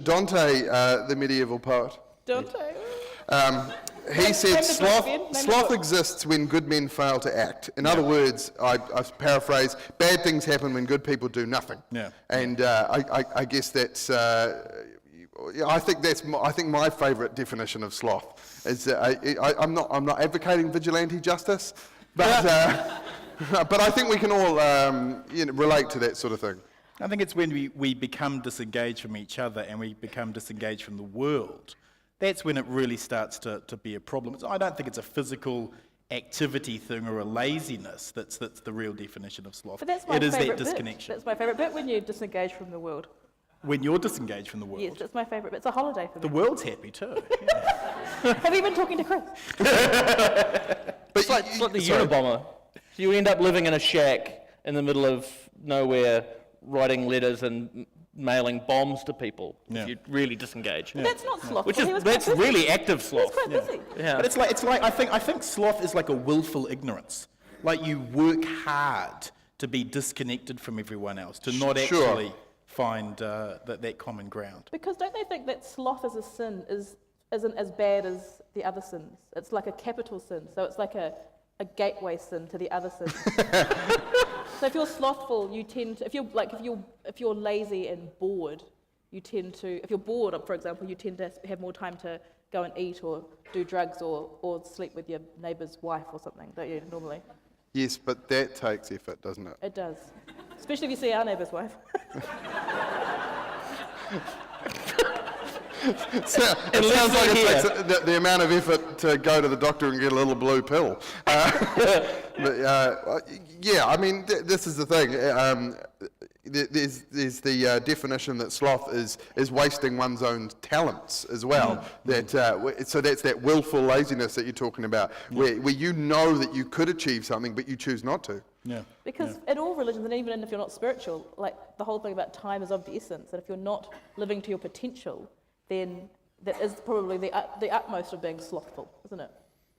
Dante, the medieval poet. Dante. He said, Sloth sloth exists when good men fail to act. In other words, I paraphrase, bad things happen when good people do nothing. Yeah. And I guess that's, I think my favourite definition of sloth is, I'm not advocating vigilante justice, but but I think we can all relate to that sort of thing. I think it's when we become disengaged from each other and we become disengaged from the world. That's when it really starts to be a problem. I don't think it's a physical activity thing or a laziness that's the real definition of sloth. But that's my it is favourite that disconnection. That's my favourite bit, when you disengage from the world. When you're disengaged from the world. Yes, that's my favourite bit. It's a holiday for me. The world's happy too. Have you been talking to Chris? But It's like the Unabomber. So you end up living in a shack in the middle of nowhere, writing letters and mailing bombs to people if you really disengage. But that's not slothful. Which is that's really active sloth. He was quite busy. Yeah. But it's like I think sloth is like a willful ignorance. Like you work hard to be disconnected from everyone else, to not actually find that common ground. Because don't they think that sloth as a sin isn't as bad as the other sins? It's like a capital sin, so it's like a gateway sin to the other sins. So if you're slothful, you tend to, if you're lazy and bored, you tend to, if you're bored, for example, you tend to have more time to go and eat or do drugs or sleep with your neighbour's wife or something, don't you, normally? yes, but that takes effort, doesn't it? It does. Especially if you see our neighbour's wife. It sounds like it takes the amount of effort to go to the doctor and get a little blue pill. Yeah, I mean, this is the thing. There's the definition that sloth is wasting one's own talents as well. So that's that willful laziness that you're talking about, where you know that you could achieve something, but you choose not to. Yeah. Because in all religions, and even if you're not spiritual, like the whole thing about time is of the essence, and if you're not living to your potential, then that is probably the utmost of being slothful, isn't it?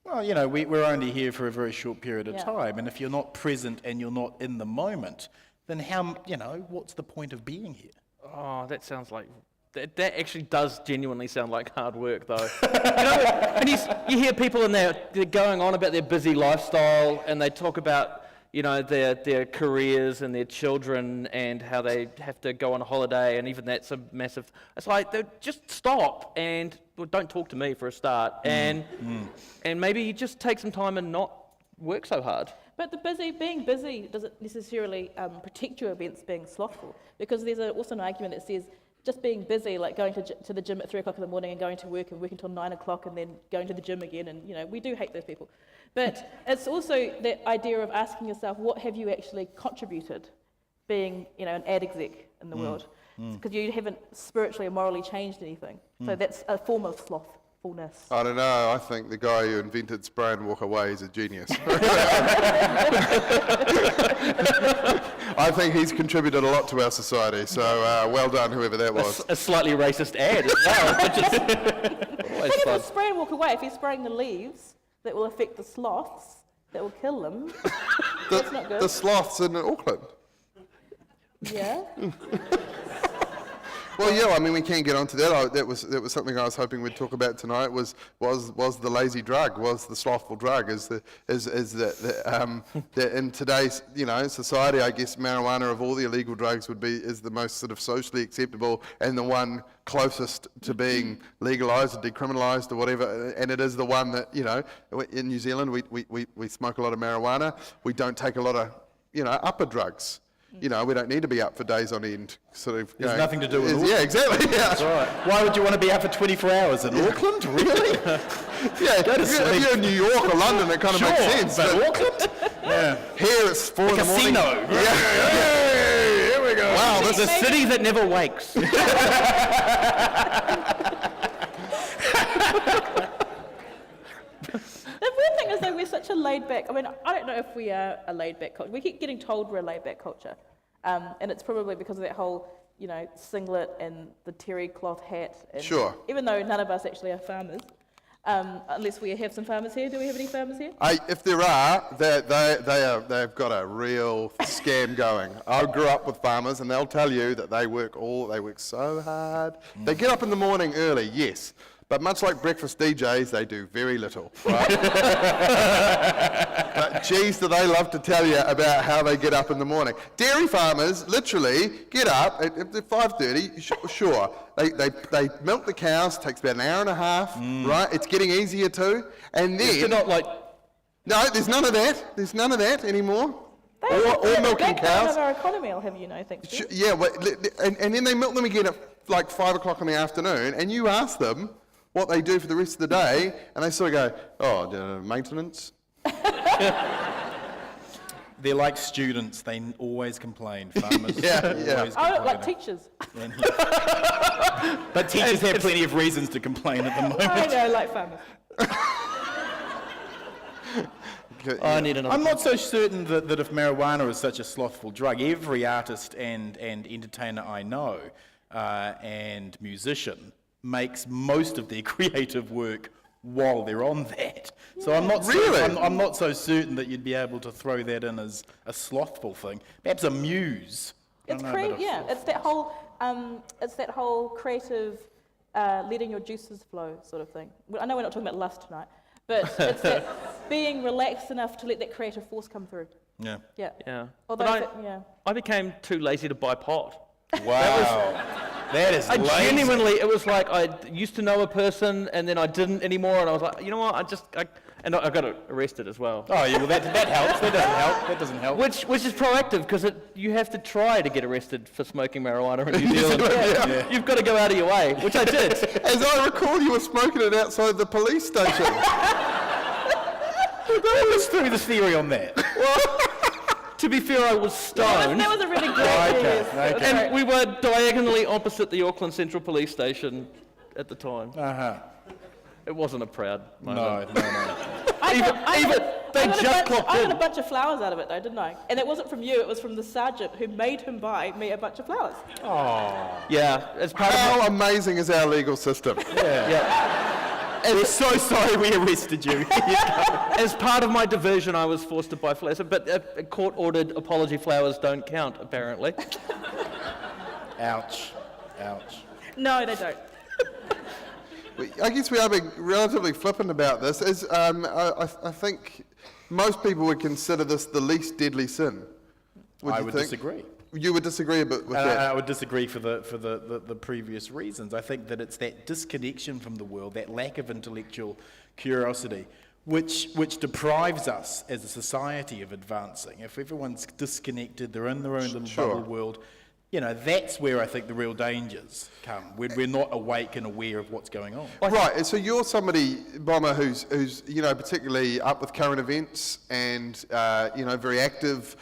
Well, you know, we're only here for a very short period of time, and if you're not present and you're not in the moment, then what's the point of being here? Oh, that sounds like... That actually does genuinely sound like hard work, though. And you hear people they're going on about their busy lifestyle, and they talk about, their careers and their children and how they have to go on a holiday, and even that's a massive... It's like, just stop and don't talk to me for a start, and maybe you just take some time and not work so hard. But being busy doesn't necessarily protect you against being slothful, because there's also an argument that says just being busy, like going to the gym at 3 o'clock in the morning and going to work and working until 9 o'clock and then going to the gym again, and we do hate those people. But it's also that idea of asking yourself, what have you actually contributed being an ad exec in the world? Because you haven't spiritually or morally changed anything. So that's a form of slothfulness. I don't know, I think the guy who invented spray and walk away is a genius. I think he's contributed a lot to our society, so well done, whoever that was. A slightly racist ad as well, which is always But fun. if spray and walk away, if you're spraying the leaves, that will affect the sloths, that will kill them. That's not good. The sloths in Auckland. Yeah. Well, yeah, I mean, we can't get onto that. That was something I was hoping we'd talk about tonight. Was the lazy drug? Was the slothful drug? Is that in today's society? I guess marijuana of all the illegal drugs is the most sort of socially acceptable and the one closest to being legalised or decriminalised or whatever. And it is the one that in New Zealand we smoke a lot of marijuana. We don't take a lot of upper drugs. We don't need to be up for days on end. There's nothing to do with Auckland. Yeah, exactly. Yeah. That's right. Why would you want to be up for 24 hours in Auckland? Really? Yeah, if you're in New York or London, it kind of makes sense. But Auckland? Yeah. Here it's 4 in the morning. Casino. Yeah. Here we go. Wow, the city that never wakes. The weird thing is that we're such a laid-back... I mean, I don't know if we are a laid-back culture. We keep getting told we're a laid-back culture. And it's probably because of that whole, singlet and the terry cloth hat. And Sure. Even though none of us actually are farmers. unless we have some farmers here. Do we have any farmers here? If there are, they've got a real scam going. I grew up with farmers, and they'll tell you that they work so hard. They get up in the morning early, yes, but much like breakfast DJs, they do very little, right? But geez, do they love to tell you about how they get up in the morning. Dairy farmers literally get up at 5:30, sure. They milk the cows, takes about an hour and a half, right? It's getting easier too. And then... They're not like... No, there's none of that. There's none of that anymore. Or milking Backbone cows. of our economy, I'll have you know, thanks. Sh- Yeah, and then they milk them again at like 5 o'clock in the afternoon, and you ask them what they do for the rest of the day, and they sort of go, maintenance. They're like students, they always complain, farmers. Yeah. always Oh, complain. like teachers. But teachers have plenty of reasons to complain at the moment. I know, like farmers. I need another... I'm not so certain that if marijuana is such a slothful drug, every artist and entertainer I know and musician makes most of their creative work while they're on that. So I'm not Really? I'm not so certain that you'd be able to throw that in as a slothful thing. Perhaps a muse. I It's don't know, but a yeah. It's that whole creative, letting your juices flow sort of thing. Well, I know we're not talking about lust tonight, but it's that being relaxed enough to let that creative force come through. Yeah. Yeah. Yeah. Although, But I became too lazy to buy pot. Wow. That is I lazy. genuinely, it was like I used to know a person and then I didn't anymore, and I was like, you know what, I got arrested as well. Oh, yeah, well, that helps. That doesn't help. That doesn't help. Which is proactive, because you have to try to get arrested for smoking marijuana in New Zealand. Yeah. You've got to go out of your way, which I did. As I recall, you were smoking it outside the police station. Let's through the theory on that. To be fair, I was stoned, That was a really great Okay, okay. and we were diagonally opposite the Auckland Central Police Station at the time. Uh-huh. It wasn't a proud moment. No. They just clocked I in. got a bunch of flowers out of it though, didn't I? And it wasn't from you, it was from the sergeant who made him buy me a bunch of flowers. Yeah, as part of How amazing is our legal system? We're so sorry we arrested you. As part of my diversion, I was forced to buy flowers, but court-ordered apology flowers don't count, apparently. Ouch. No, they don't. I guess we are being relatively flippant about this. I think most people would consider this the least deadly sin. I you would think? disagree. You would disagree a bit with that? I would disagree for the previous reasons. I think that it's that disconnection from the world, that lack of intellectual curiosity, which deprives us as a society of advancing. If everyone's disconnected, they're in their own little Sure. bubble world, that's where I think the real dangers come, when we're not awake and aware of what's going on. Right, and so you're somebody, Bomber, who's particularly up with current events and very active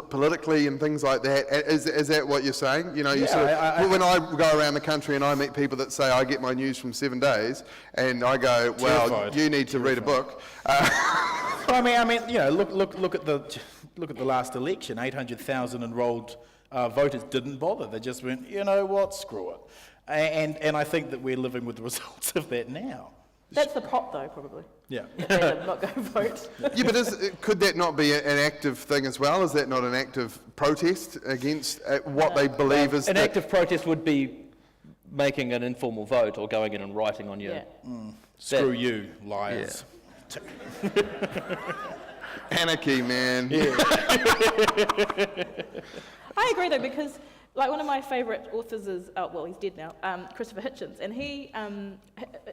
politically and things like that. Is that what you're saying? When I go around the country and I meet people that say I get my news from 7 Days, and I go, well, Terrified. you need to read a book. Look at the last election. 800,000 enrolled voters didn't bother. They just went, you know what, screw it. And I think that we're living with the results of that now. That's the pot though, probably. Yeah. They not go vote. Yeah, but could that not be an active thing as well? Is that not an active protest against what they believe is An active protest would be making an informal vote or going in and writing on your... Yeah. Screw you, liars. anarchy, man? Yeah. I agree though, because like one of my favourite authors is, he's dead now, Christopher Hitchens, and he,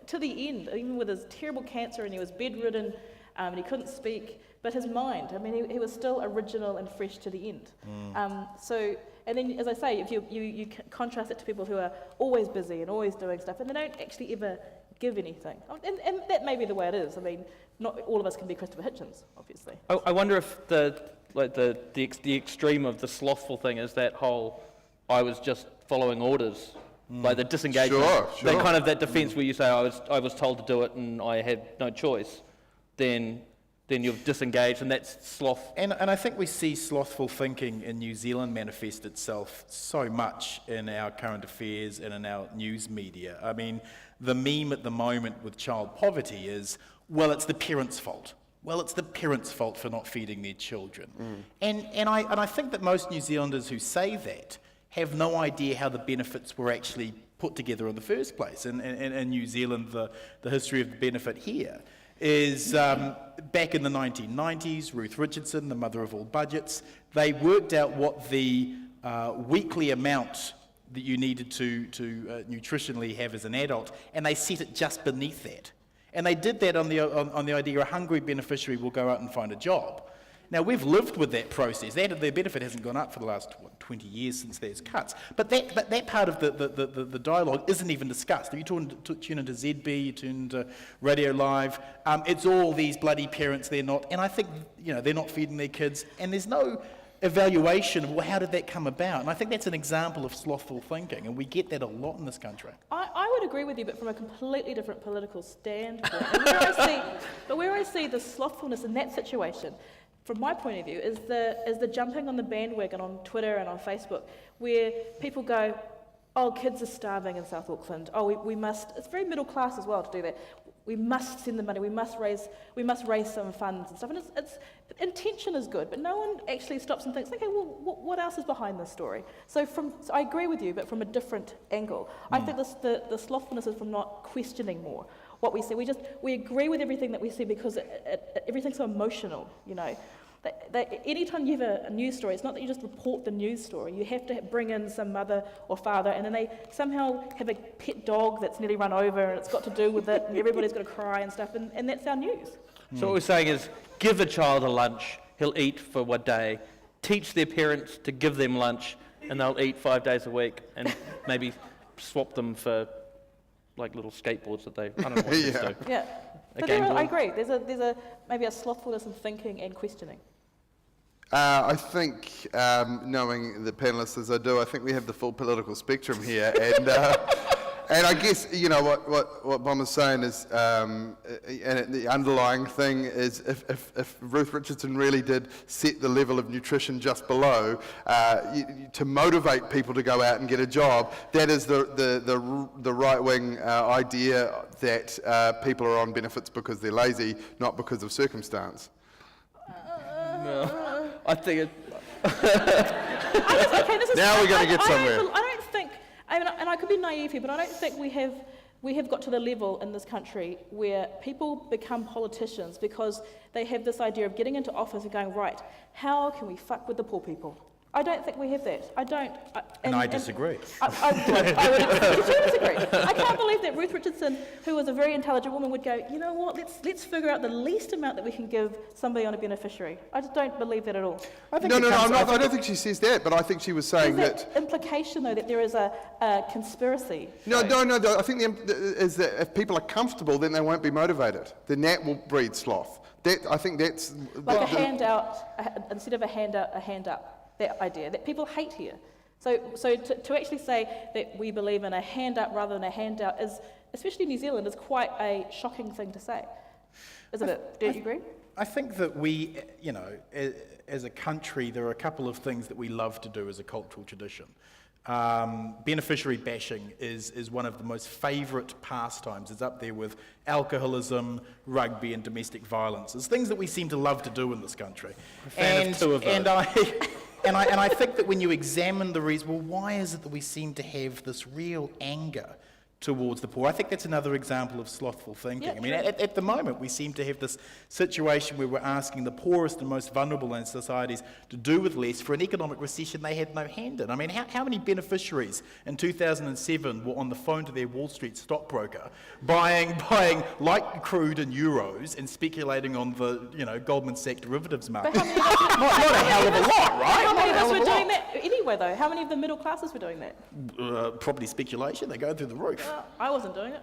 to the end, even with his terrible cancer and he was bedridden and he couldn't speak, but his mind, he was still original and fresh to the end. And then, as I say, if you contrast it to people who are always busy and always doing stuff, and they don't actually ever give anything. And that may be the way it is. Not all of us can be Christopher Hitchens, obviously. I wonder if the extreme of the slothful thing is that whole, I was just following orders, like the disengagement. Sure. That kind of that defence where you say I was told to do it and I had no choice. Then you've disengaged, and that's sloth. And I think we see slothful thinking in New Zealand manifest itself so much in our current affairs and in our news media. the meme at the moment with child poverty is, well, it's the parents' fault. Well, it's the parents' fault for not feeding their children. And I think that most New Zealanders who say that have no idea how the benefits were actually put together in the first place. In New Zealand, the history of the benefit here is back in the 1990s, Ruth Richardson, the mother of all budgets, they worked out what the weekly amount that you needed to nutritionally have as an adult, and they set it just beneath that. And they did that on the idea a hungry beneficiary will go out and find a job. Now, we've lived with that process. Their benefit hasn't gone up for the last 20 years since there's cuts. But that part of the dialogue isn't even discussed. If you tune into ZB, you tune into Radio Live, it's all these bloody parents, they're not. And I think, they're not feeding their kids. And there's no evaluation of, well, how did that come about? And I think that's an example of slothful thinking. And we get that a lot in this country. I would agree with you, but from a completely different political standpoint. And where I see the slothfulness in that situation, from my point of view, is the jumping on the bandwagon on Twitter and on Facebook, where people go, oh, kids are starving in South Auckland. Oh, we must. It's very middle class as well to do that. We must send the money. We must raise some funds and stuff. And the intention is good, but no one actually stops and thinks, okay, well, what else is behind this story? So I agree with you, but from a different angle. I think the slothfulness is from not questioning more what we see. We agree with everything that we see because everything's so emotional, That anytime you have a news story, it's not that you just report the news story. You have to bring in some mother or father, and then they somehow have a pet dog that's nearly run over, and it's got to do with it, and everybody's got to cry and stuff, and that's our news. So what we're saying is, give a child a lunch, he'll eat for one day, teach their parents to give them lunch, and they'll eat 5 days a week, and maybe swap them for like little skateboards that I don't know what kids do. Yeah, but I agree. There's maybe a slothfulness in thinking and questioning. I think, knowing the panellists as I do, I think we have the full political spectrum here, and I guess what Bomber's saying is, and the underlying thing is, if Ruth Richardson really did set the level of nutrition just below to motivate people to go out and get a job, that is the right wing idea that people are on benefits because they're lazy, not because of circumstance. I think it... Now we're going to get somewhere. I don't think, and I could be naive here, but I don't think we have got to the level in this country where people become politicians because they have this idea of getting into office and going, right, how can we fuck with the poor people? I don't think we have that. I don't. I disagree. I would disagree. I can't believe that Ruth Richardson, who was a very intelligent woman, would go, you know what, let's figure out the least amount that we can give somebody on a beneficiary. I just don't believe that at all. I don't think she says that, but I think she was saying that implication, though, that there is a conspiracy. No. I think is that if people are comfortable, then they won't be motivated. Then that will breed sloth. I think that's... Like a handout, instead of a handout, a hand up. That idea that people hate here. So to actually say that we believe in a hand up rather than a handout is, especially in New Zealand, is quite a shocking thing to say. Isn't it? Do you agree? I think that we, as a country, there are a couple of things that we love to do as a cultural tradition. Beneficiary bashing is one of the most favourite pastimes. It's up there with alcoholism, rugby and domestic violence. It's things that we seem to love to do in this country. A fan of two of those. And I think that when you examine the reason, well, why is it that we seem to have this real anger towards the poor? I think that's another example of slothful thinking. Yeah, I mean, at the moment, we seem to have this situation where we're asking the poorest and most vulnerable in societies to do with less for an economic recession they had no hand in. I mean, how many beneficiaries in 2007 were on the phone to their Wall Street stockbroker, buying light crude in euros and speculating on the Goldman Sachs derivatives market? But how many not a hell of a lot, right? How many of us were doing that? that anyway, though? How many of the middle classes were doing that? Property speculation, they're going through the roof. I wasn't doing it.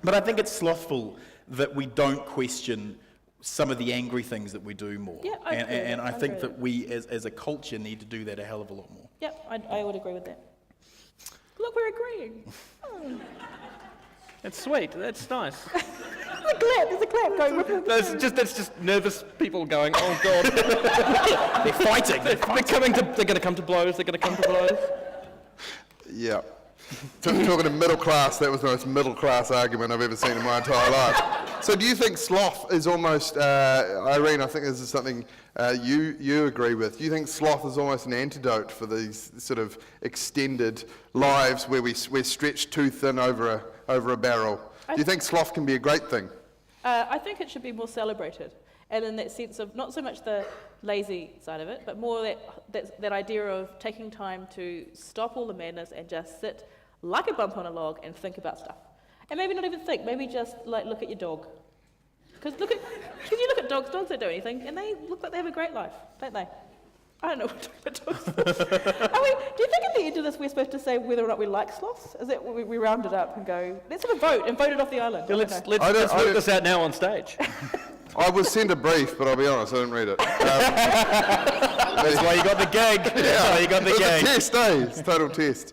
But I think it's slothful that we don't question some of the angry things that we do more. Yeah, I agree with that. I think that we, as a culture, need to do that a hell of a lot more. Yeah, I would agree with that. Look, we're agreeing. Oh. It's sweet. That's nice. There's a clap going. That's just nervous people going, oh God. They're fighting. They're going to come to blows. They're going to come to blows. Yeah. Talking to middle class, that was the most middle class argument I've ever seen in my entire life. So do you think sloth is almost, Irene, I think this is something you agree with. Do you think sloth is almost an antidote for these sort of extended lives where we're stretched too thin over a barrel? Do you think sloth can be a great thing? I think it should be more celebrated, and in that sense of not so much the lazy side of it, but more that idea of taking time to stop all the madness and just sit like a bump on a log and think about stuff. And maybe not even think, maybe just like look at your dog. Because you look at dogs don't do anything, and they look like they have a great life, don't they? I don't know what we're talking about dogs. Do you think at the end of this we're supposed to say whether or not we like sloths? Is it we round it up and go, let's have a vote and vote it off the island? Yeah, let's work this out now on stage. I was sent a brief, but I'll be honest, I didn't read it. That's why you got the gig. That's why you got the It was gig. a test, eh? It's a total test.